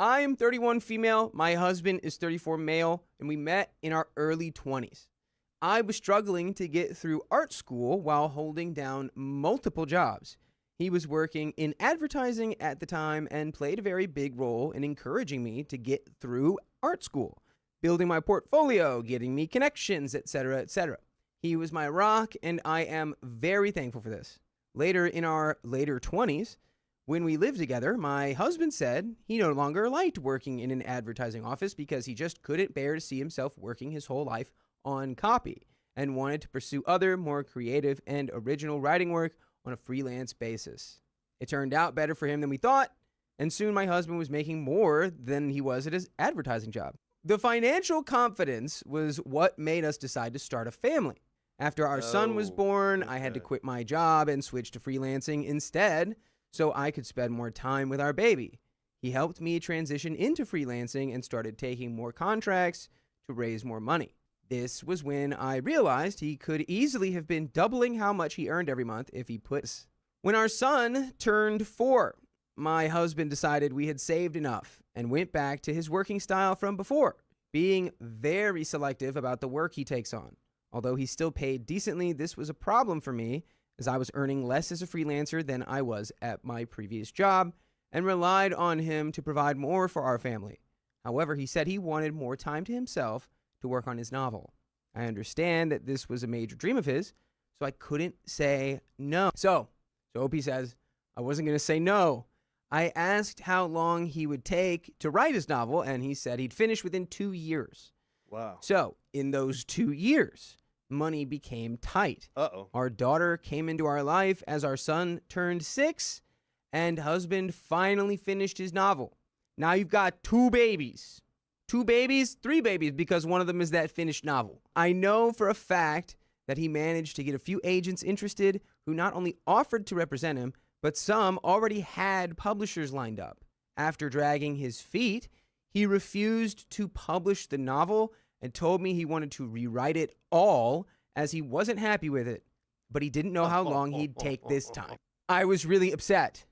I am 31 female, my husband is 34 male, and we met in our early 20s. I was struggling to get through art school while holding down multiple jobs. He was working in advertising at the time and played a very big role in encouraging me to get through art school, building my portfolio, getting me connections, etc., etc. He was my rock, and I am very thankful for this. Later in our later 20s, when we lived together, my husband said he no longer liked working in an advertising office because he just couldn't bear to see himself working his whole life on copy and wanted to pursue other, more creative and original writing work on a freelance basis. It turned out better for him than we thought, and soon my husband was making more than he was at his advertising job. The financial confidence was what made us decide to start a family. After our son was born, I had to quit my job and switch to freelancing instead so I could spend more time with our baby. He helped me transition into freelancing and started taking more contracts to raise more money. This was when I realized he could easily have been doubling how much he earned every month if he put. When our son turned 4, my husband decided we had saved enough and went back to his working style from before, being very selective about the work he takes on. Although he still paid decently, this was a problem for me as I was earning less as a freelancer than I was at my previous job and relied on him to provide more for our family. However, he said he wanted more time to himself to work on his novel. I understand that this was a major dream of his, so I couldn't say no. So Opie says, I wasn't going to say no. I asked how long he would take to write his novel, and he said he'd finish within 2 years. Wow. So in those 2 years, money became tight. Our daughter came into our life as our son turned 6, and husband finally finished his novel. Now you've got 2 babies. 2 babies, 3 babies, because one of them is that finished novel. I know for a fact that he managed to get a few agents interested who not only offered to represent him, but some already had publishers lined up. After dragging his feet, he refused to publish the novel and told me he wanted to rewrite it all as he wasn't happy with it, but he didn't know how long he'd take this time. I was really upset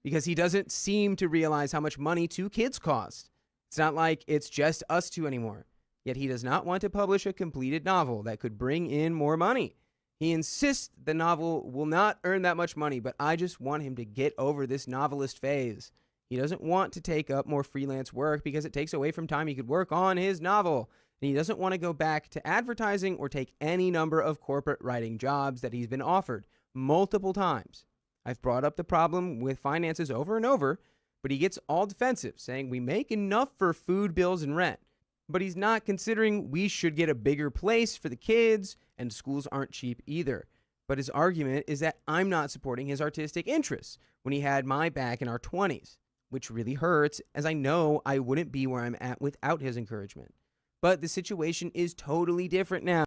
because he doesn't seem to realize how much money 2 kids cost. It's not like it's just us 2 anymore. Yet he does not want to publish a completed novel that could bring in more money. He insists the novel will not earn that much money, but I just want him to get over this novelist phase. He doesn't want to take up more freelance work because it takes away from time he could work on his novel. And he doesn't want to go back to advertising or take any number of corporate writing jobs that he's been offered multiple times. I've brought up the problem with finances over and over, but he gets all defensive, saying we make enough for food, bills, and rent. But he's not considering we should get a bigger place for the kids, and schools aren't cheap either. But his argument is that I'm not supporting his artistic interests when he had my back in our 20s, which really hurts, as I know I wouldn't be where I'm at without his encouragement. But the situation is totally different now.